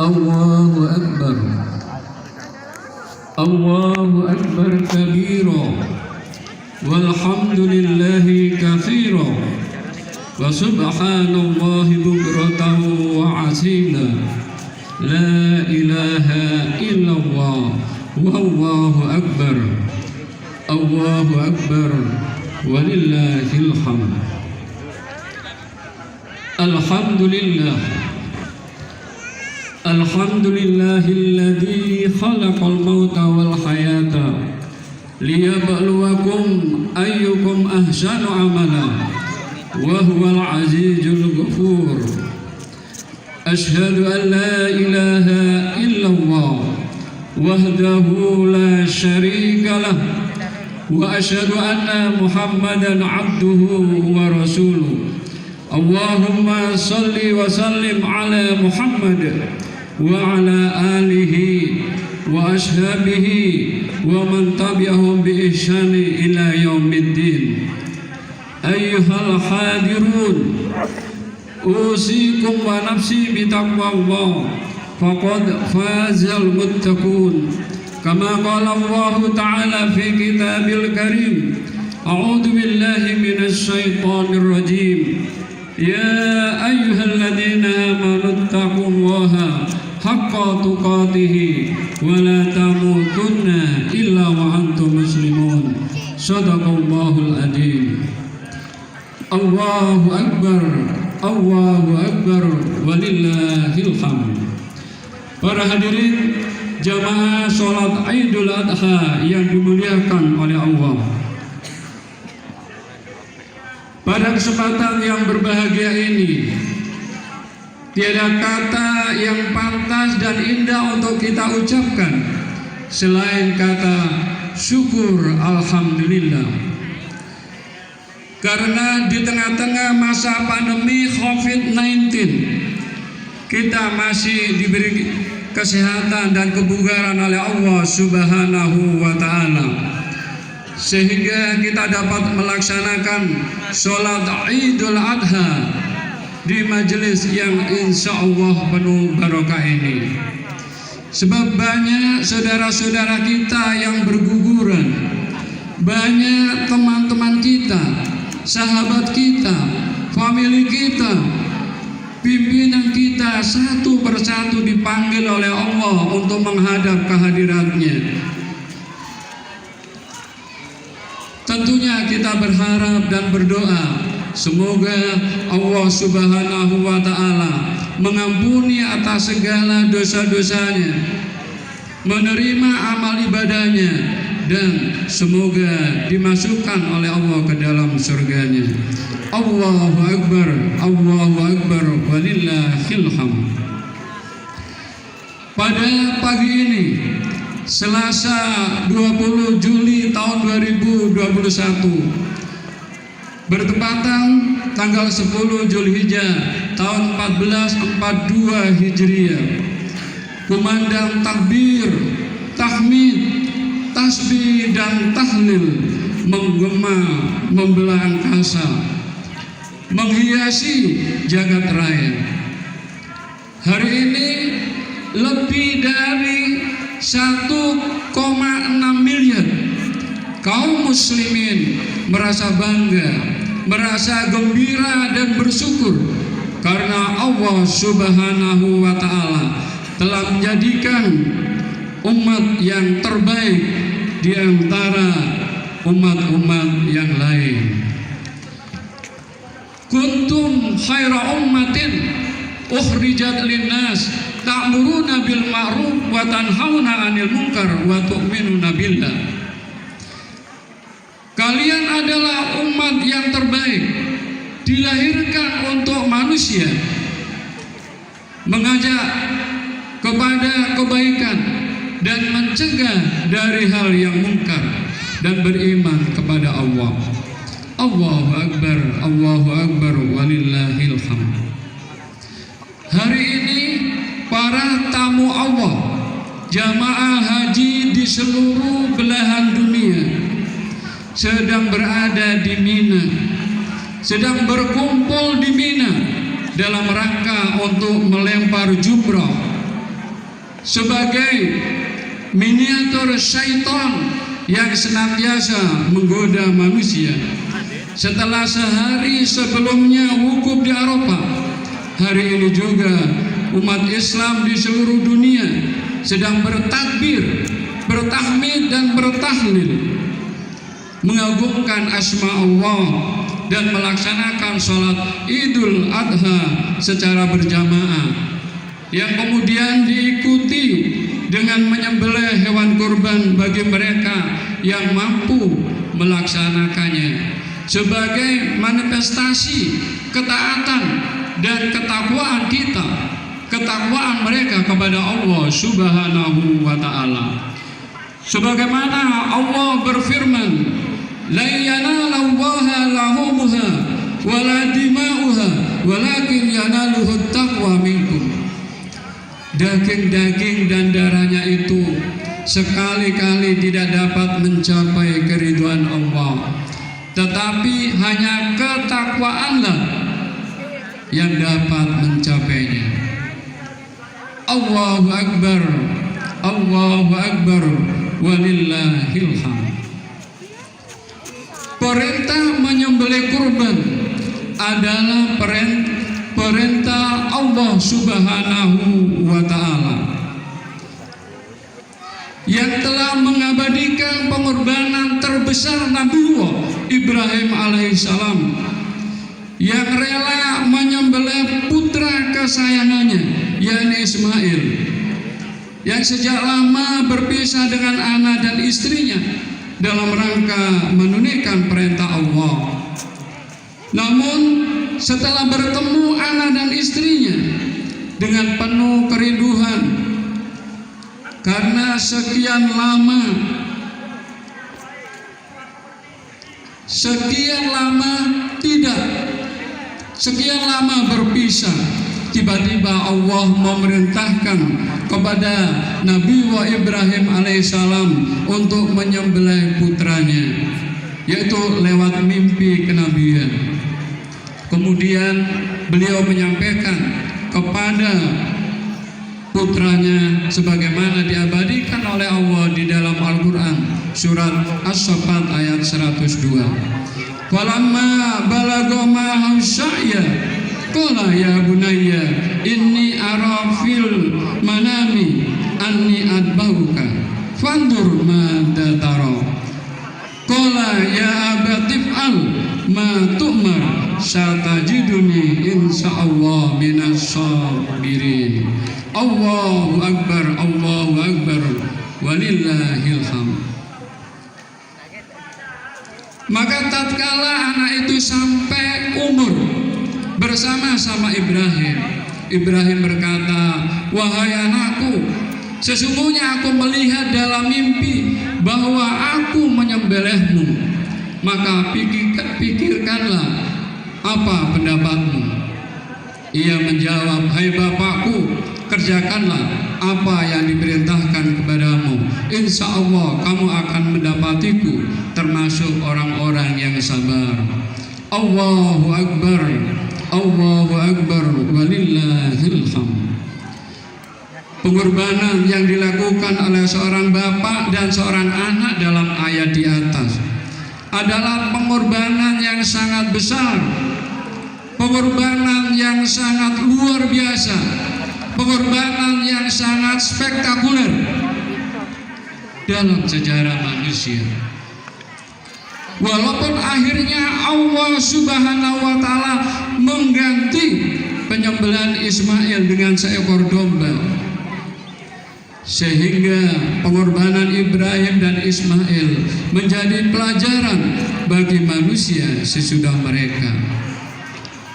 الله أكبر الله أكبر كبيرا والحمد لله كثيرا وسبحان الله بكرة وعسيلا لا إله إلا الله والله أكبر الله أكبر ولله الحمد. الحمد لله الحمد لله الذي خلق الموت والحياة ليبلوكم أيكم أحسن عملا وهو العزيز الغفور. أشهد أن لا إله إلا الله وحده لا شريك له وأشهد أن محمدا عبده ورسوله. اللهم صل وسلم على محمد وعلى آله وأصحابه ومن تبعهم بإحسان إلى يوم الدين. أيها الحاضرون أوصيكم ونفسي بتقوى الله فقد فاز المتقون كما قال الله تعالى في كتاب الكريم. أعوذ بالله من الشيطان الرجيم. يا أيها الذين آمنوا اتقوا الله حق تقاته ولا تموتن إلا وأنتم مسلمون. صدق الله العظيم. الله أكبر الله أكبر walillahil hamd. Para hadirin jamaah sholat Idul Adha yang dimuliakan oleh Allah, pada kesempatan yang berbahagia ini tiada kata yang pantas dan indah untuk kita ucapkan selain kata syukur alhamdulillah. Karena di tengah-tengah masa pandemi COVID-19 kita masih diberi kesehatan dan kebugaran oleh Allah Subhanahu wa Ta'ala, sehingga kita dapat melaksanakan sholat Idul Adha di majelis yang insya Allah penuh barokah ini. Sebab banyak saudara-saudara kita yang berguguran, banyak teman-teman kita, sahabat kita, famili kita, pimpinan kita satu persatu dipanggil oleh Allah untuk menghadap kehadiratnya. Tentunya kita berharap dan berdoa semoga Allah Subhanahu wa Ta'ala mengampuni atas segala dosa-dosanya, menerima amal ibadahnya, dan semoga dimasukkan oleh Allah ke dalam surganya. Allahu Akbar walillahil hamd. Pada pagi ini Selasa 20 Juli tahun 2021 bertepatan tanggal 10 Zulhijjah tahun 1442 Hijriah, kumandang takbir, tahmid, tasbih dan tahlil menggema membelah angkasa, menghiasi jagat raya. Hari ini lebih dari 1,6 miliar kaum muslimin merasa bangga, merasa gembira dan bersyukur karena Allah Subhanahu wa Ta'ala telah menjadikan umat yang terbaik di antara umat-umat yang lain. Kuntum khaira ummatin ukhrijat linnas ta'muruna bil ma'ruf wa tanhauna 'anil munkar wa tu'minuna billah. Kalian adalah umat yang terbaik, dilahirkan untuk manusia, mengajak kepada kebaikan dan mencegah dari hal yang mungkar dan beriman kepada Allah. Allahu Akbar walillahil hamd. Hari ini para tamu Allah, jamaah haji di seluruh belahan dunia sedang berada di Mina, sedang berkumpul di Mina dalam rangka untuk melempar jumrah sebagai miniatur syaitan yang senantiasa menggoda manusia. Setelah sehari sebelumnya wukuf di Arafah, hari ini juga umat Islam di seluruh dunia sedang bertakbir, bertahmid dan bertahlil, mengagungkan asma Allah dan melaksanakan sholat Idul Adha secara berjamaah, yang kemudian diikuti dengan menyembelih hewan kurban bagi mereka yang mampu melaksanakannya sebagai manifestasi ketaatan dan ketakwaan kita, ketakwaan mereka kepada Allah Subhanahu wa ta'ala. Sebagaimana Allah berfirman, la yanalallaha lahumuha wala dima'uha walakin yanaluhut taqwa minkum. Daging-daging dan darahnya itu sekali-kali tidak dapat mencapai keridhaan Allah, tetapi hanya ketakwaanlah yang dapat mencapainya. Allahu Akbar, Allahu Akbar, walillahil hamd. Perintah menyembelih kurban adalah perintah Allah Subhanahu wa ta'ala yang telah mengabadikan pengorbanan terbesar Nabiullah Ibrahim alaihissalam, yang rela menyembelih putra kesayangannya yakni Ismail, yang sejak lama berpisah dengan anak dan istrinya dalam rangka menunaikan perintah Allah. Namun setelah bertemu anak dan istrinya dengan penuh kerinduan karena sekian lama berpisah, tiba-tiba Allah memerintahkan kepada Nabi Ibrahim alaihissalam untuk menyembelih putranya, yaitu lewat mimpi kenabian. Kemudian beliau menyampaikan kepada putranya sebagaimana diabadikan oleh Allah di dalam Al-Quran surat As-Saffat ayat 102. Falamma balagha ma'ahu sya'ya qala ya bunayya inni ara fil manami anni adbahuka fandur madza tara. Qala ya abatif'al ma tu'mar satajiduni insyaallah minas sabirin. Allahu Akbar, Allahu Akbar, walillahil hamd. Maka tatkala anak itu sampai umur bersama-sama Ibrahim berkata, wahai anakku, sesungguhnya aku melihat dalam mimpi bahwa aku menyembelihmu, maka pikirkanlah apa pendapatmu. Ia menjawab, hai bapakku, kerjakanlah apa yang diperintahkan kepadamu. Insya Allah kamu akan mendapatiku termasuk orang-orang yang sabar. Allahu Akbar, Allahu Akbar, walillahil hamd. Pengorbanan yang dilakukan oleh seorang bapak dan seorang anak dalam ayat di atas adalah pengorbanan yang sangat besar, pengorbanan yang sangat luar biasa, pengorbanan yang sangat spektakuler dalam sejarah manusia. Walaupun akhirnya Allah Subhanahu wa ta'ala mengganti penyembelihan Ismail dengan seekor domba, sehingga pengorbanan Ibrahim dan Ismail menjadi pelajaran bagi manusia sesudah mereka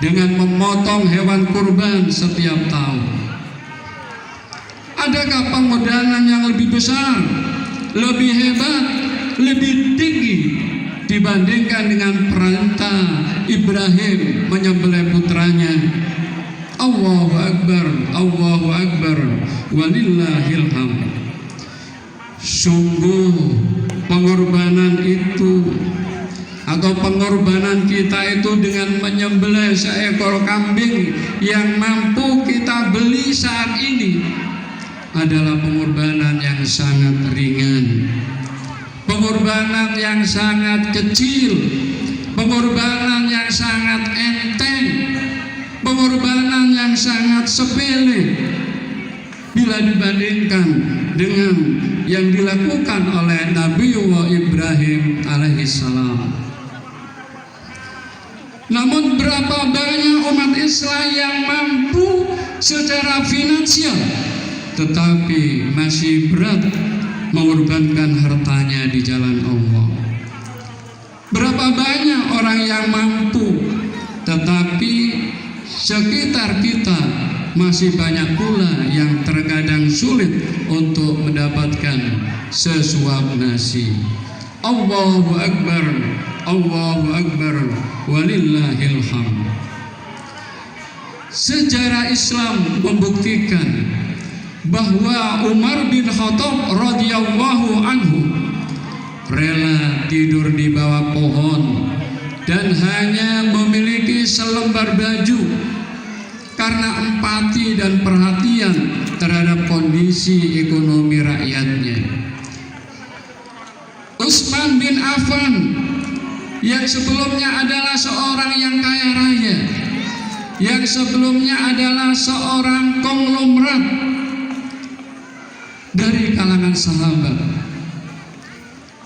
dengan memotong hewan kurban setiap tahun. Adakah pengorbanan yang lebih besar, lebih hebat, lebih tinggi dibandingkan dengan perintah Ibrahim menyembelih putranya? Allahu Akbar, Allahu Akbar, walillahil hamd. Sungguh pengorbanan itu atau pengorbanan kita itu dengan menyembelih seekor kambing yang mampu kita beli saat ini adalah pengorbanan yang sangat ringan, pengorbanan yang sangat kecil, pengorbanan yang sangat enteng, pengorbanan yang sangat sepele bila dibandingkan dengan yang dilakukan oleh Nabiullah Ibrahim alaihissalam. Namun berapa banyak umat Islam yang mampu secara finansial tetapi masih berat mengorbankan hartanya di jalan Allah. Berapa banyak orang yang mampu tetapi sekitar kita masih banyak pula yang terkadang sulit untuk mendapatkan sesuap nasi. Allahu Akbar, Allahu Akbar, walillahil hamd. Sejarah Islam membuktikan bahwa Umar bin Khattab radhiyallahu anhu rela tidur di bawah pohon dan hanya memiliki selembar baju karena empati dan perhatian terhadap kondisi ekonomi rakyatnya. Utsman bin Affan yang sebelumnya adalah seorang yang kaya raya, yang sebelumnya adalah seorang konglomerat dari kalangan sahabat,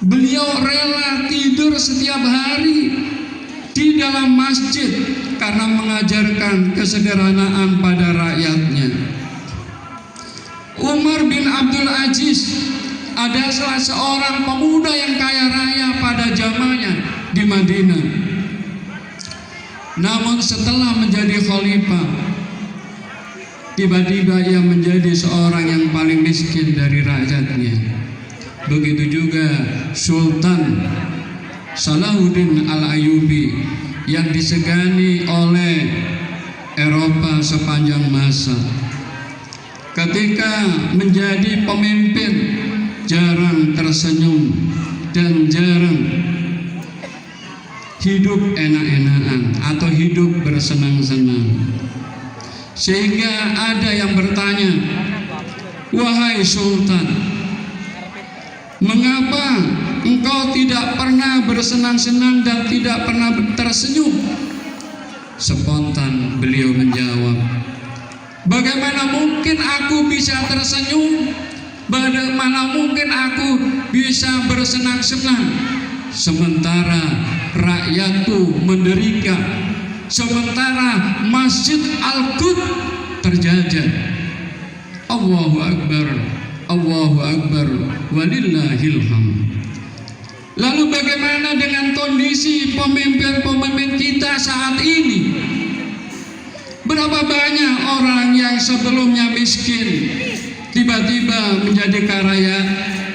beliau rela tidur setiap hari di dalam masjid karena mengajarkan kesederhanaan pada rakyatnya. Umar bin Abdul Aziz adalah salah seorang pemuda yang kaya raya pada zamannya di Madinah. Namun setelah menjadi khalifah, tiba-tiba ia menjadi seorang yang paling miskin dari rakyatnya. Begitu juga Sultan Salahuddin Al-Ayyubi yang disegani oleh Eropa sepanjang masa. Ketika menjadi pemimpin, jarang tersenyum dan jarang hidup enak-enakan atau hidup bersenang-senang. Sehingga ada yang bertanya, "Wahai Sultan, mengapa engkau tidak pernah bersenang-senang dan tidak pernah tersenyum?" Spontan beliau menjawab, "Bagaimana mungkin aku bisa tersenyum? Bagaimana mungkin aku bisa bersenang-senang sementara rakyatku menderita, sementara Masjid Al-Quds terjajah?" Allahu Akbar, Allahu Akbar, walillahil hamd. Lalu bagaimana dengan kondisi pemimpin-pemimpin kita saat ini? Berapa banyak orang yang sebelumnya miskin tiba-tiba menjadi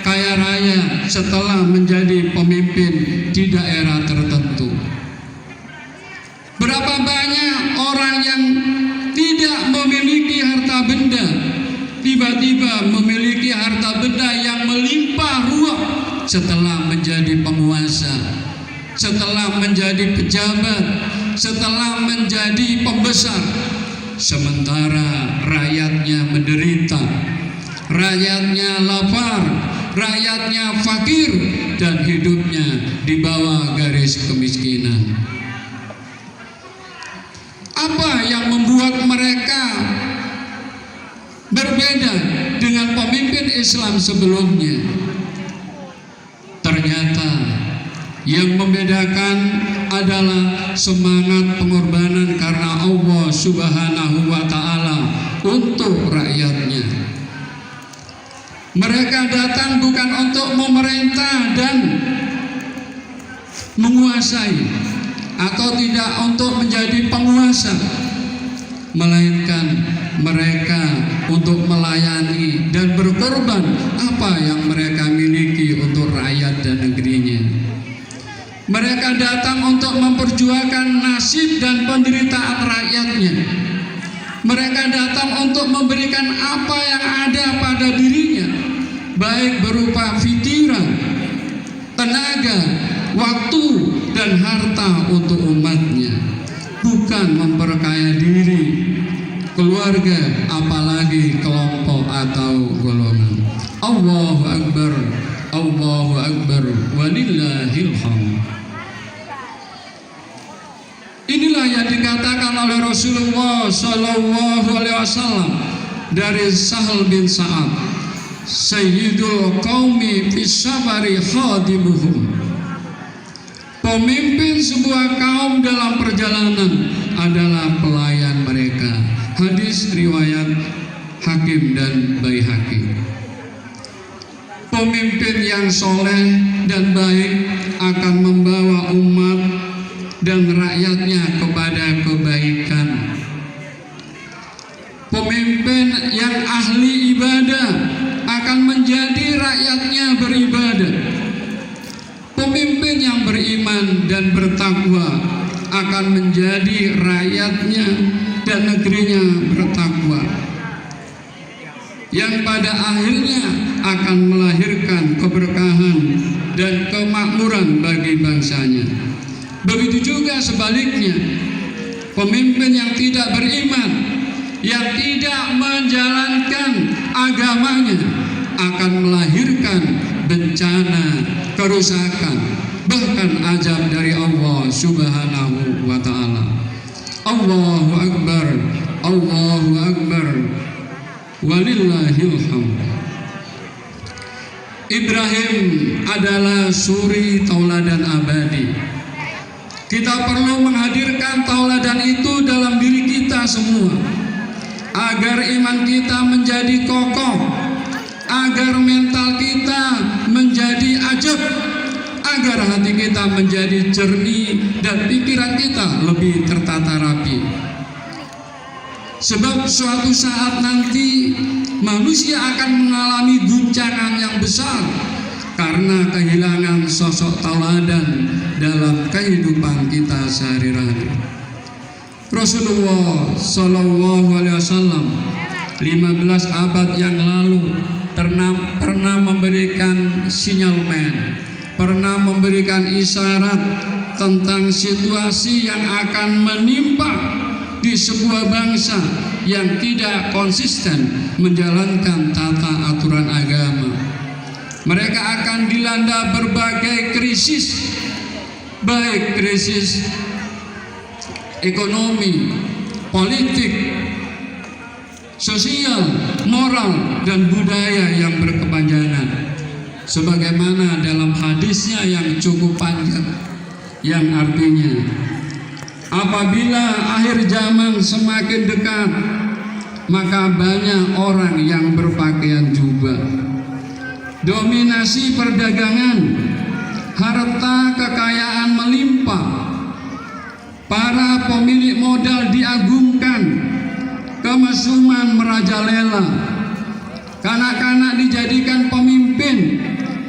kaya raya setelah menjadi pemimpin di daerah tertentu? Berapa banyak orang yang tidak memiliki harta benda tiba-tiba memiliki harta benda yang melimpah ruah setelah menjadi penguasa, setelah menjadi pejabat, setelah menjadi pembesar, sementara rakyatnya menderita, rakyatnya lapar, rakyatnya fakir, dan hidupnya di bawah garis kemiskinan. Apa yang membuat mereka berbeda dengan pemimpin Islam sebelumnya? Ternyata yang membedakan adalah semangat pengorbanan karena Allah Subhanahu wa Ta'ala untuk rakyatnya. Mereka datang bukan untuk memerintah dan menguasai, atau tidak untuk menjadi penguasa, melainkan mereka untuk melayani dan berkorban apa yang mereka miliki untuk rakyat dan negerinya. Mereka datang untuk memperjuangkan nasib dan penderitaan rakyatnya. Mereka datang untuk memberikan apa yang ada pada dirinya, baik berupa pikiran, tenaga, waktu, dan harta untuk umatnya, bukan memperkaya diri, keluarga, apalagi kelompok atau golongan. Allahu Akbar, Allahu Akbar, walillahil hamd. Inilah yang dikatakan oleh Rasulullah Sallallahu Alaihi Wasallam dari Sahal bin Sa'ad, Sayyidul Qaumi fis sabari khadimuhum. Pemimpin sebuah kaum dalam perjalanan adalah pelayan mereka. Hadis riwayat Hakim dan Baihaqi. Pemimpin yang soleh dan baik akan membawa umat dan rakyatnya kepada kebaikan. Pemimpin yang ahli ibadah akan menjadi rakyatnya beribadah. Pemimpin yang beriman dan bertakwa akan menjadi rakyatnya dan negerinya bertakwa, yang pada akhirnya akan melahirkan keberkahan dan kemakmuran bagi bangsanya. Begitu juga sebaliknya, pemimpin yang tidak beriman, yang tidak menjalankan agamanya akan melahirkan bencana, kerusakan, bahkan azab dari Allah Subhanahu wa ta'ala. Allahu Akbar, Allahu Akbar, walillahil hamd. Ibrahim adalah suri tauladan abadi. Kita perlu menghadirkan tauladan itu dalam diri kita semua, agar iman kita menjadi kokoh, agar mental kita menjadi ajab, agar hati kita menjadi jernih dan pikiran kita lebih tertata rapi. Sebab suatu saat nanti manusia akan mengalami guncangan yang besar karena kehilangan sosok tauladan dalam kehidupan kita sehari-hari. Rasulullah Sallallahu Alaihi Wasallam 15 abad yang lalu pernah memberikan sinyalmen, pernah memberikan isyarat tentang situasi yang akan menimpa di sebuah bangsa yang tidak konsisten menjalankan tata aturan agama. Mereka akan dilanda berbagai krisis, baik krisis ekonomi, politik, sosial, moral, dan budaya yang berkepanjangan. Sebagaimana dalam hadisnya yang cukup panjang, yang artinya, apabila akhir zaman semakin dekat, maka banyak orang yang berpakaian jubah. Dominasi perdagangan, harta kekayaan melimpah, para pemilik modal diagungkan, kemesuman merajalela, kanak-kanak dijadikan pemimpin,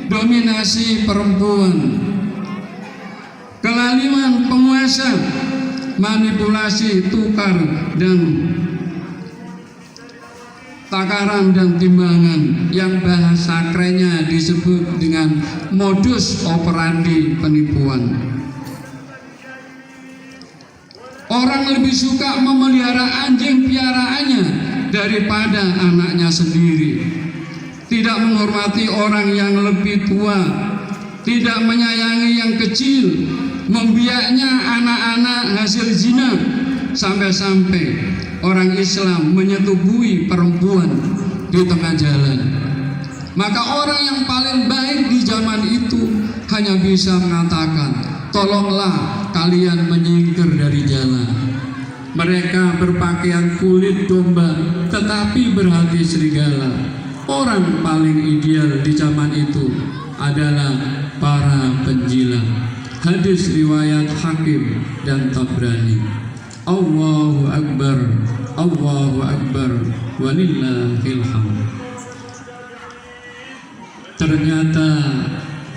dominasi perempuan, kelaliman penguasa, manipulasi tukar dan takaran dan timbangan yang bahasa kerennya disebut dengan modus operandi penipuan. Orang lebih suka memelihara anjing piaraannya daripada anaknya sendiri. Tidak menghormati orang yang lebih tua, tidak menyayangi yang kecil, membiaknya anak-anak hasil zina, sampai-sampai orang Islam menyetubuhi perempuan di tengah jalan. Maka orang yang paling baik di zaman itu hanya bisa mengatakan, tolonglah kalian menyingkir dari jalan. Mereka berpakaian kulit domba tetapi berhati serigala. Orang paling ideal di zaman itu adalah para penjilat. Hadis riwayat Hakim dan Tabrani. Allahu Akbar, Allahu Akbar, walillahil hamd. Ternyata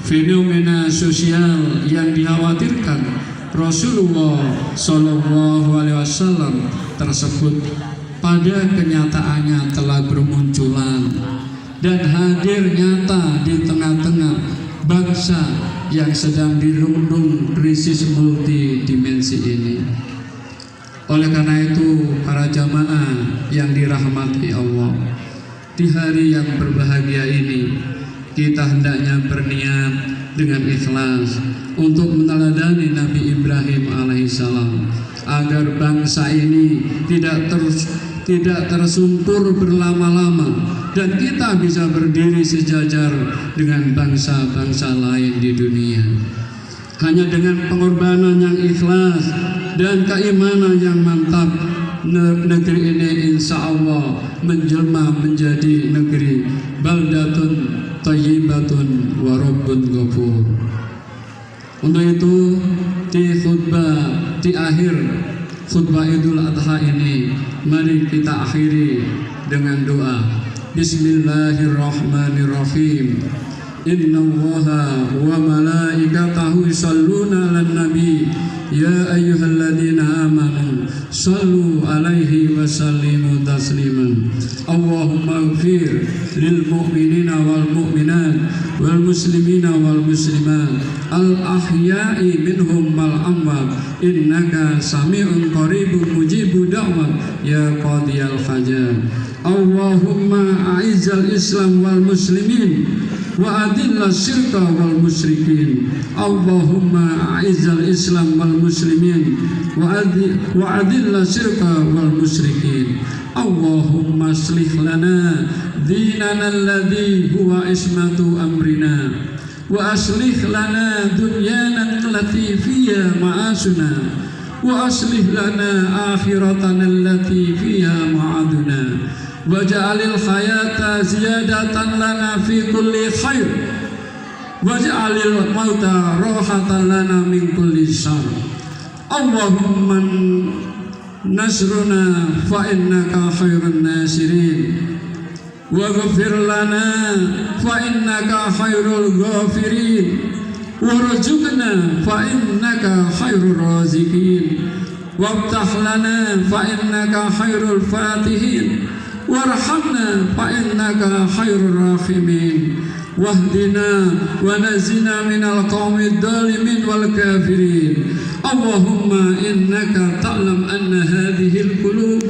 fenomena sosial yang dikhawatirkan Rasulullah Sallallahu Alaihi Wasallam tersebut pada kenyataannya telah bermunculan dan hadir nyata di tengah-tengah bangsa yang sedang dirundung krisis multidimensi ini. Oleh karena itu, para jamaah yang dirahmati Allah, di hari yang berbahagia ini, kita hendaknya berniat dengan ikhlas untuk meneladani Nabi Ibrahim alaihissalam, agar bangsa ini tidak tersungkur berlama-lama dan kita bisa berdiri sejajar dengan bangsa-bangsa lain di dunia. Hanya dengan pengorbanan yang ikhlas dan keimanan yang mantap, negeri ini insya Allah menjelma menjadi negeri baldatun thayyibatun wa rabbun ghafur. Untuk itu di akhir khutbah Idul Adha ini, mari kita akhiri dengan doa. Bismillahirrahmanirrahim. Innallaha wa malaikatahu yusholluna 'alan nabi ya ayyuhalladzina amanu shallu 'alaihi wa sallimu tasliman. Allahumma ighfir lil mu'minina wal mu'minat wal muslimina wal muslimat al ahya'i minhum wal amwat innaka sami'un qaribun mujibud da'wat ya qadiyal hajat. Allahumma a'izzal islam wal muslimin wa adilla syirka wal musyrikin. Allahumma a'izzal islam wal muslimin wa adilla syirka wal musyrikin. Allahumma aslih lana dinana alladhi huwa ismatu amrina wa aslih lana dunyana allati fiha ma'asuna wa aslih lana akhiratana allati fiha ma'aduna waj'alil hayata ziyadatan lana fi kulli khair waj'alil mauta rahatan lana min kulli syarr. Allahumma nasruna fa innaka khairun nasirin waghfir lana fa innaka khairul ghafirin warzuqna fa innaka khairur raziqin waftah lana fa innaka khairul fatihin warhamna fa innaka khairur rahimin wahdina wa nazina minal qaumid dhalimin wal kafirin. Allahumma innaka ta'lam anna hadhil qulub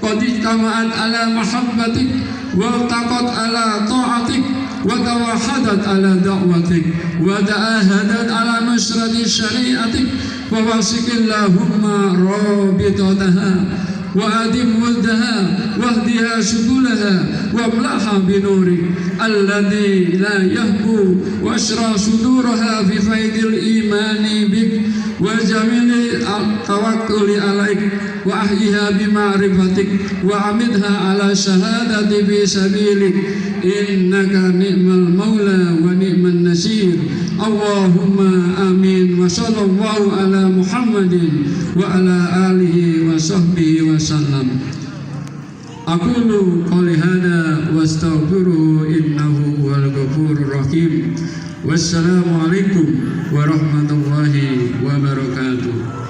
qad ijtama'at ala mahabbatik wa taqat ala ta'atik wa tawahadat ala da'watik wa ta'ahadat ala nusrati syari'atik wa wasikillahumma rabitataha وأدم ودها واهدها سبلها واملأها بنورك الذي لا يهبو واشرى صدورها في فيض الإيمان بك وجميل التوكل عليك وأحيها بمعرفتك وأعمدها على شهادة في سبيلك إنك نعم المولى ونعم النصير. اللهم آمين وصلى الله على محمد وعلى آله وصحبه وسلم. Aqulu qouli hada wastaghfiruhu innahu huwal ghafurur rahim. Wassalamu alaikum warahmatullahi wabarakatuh.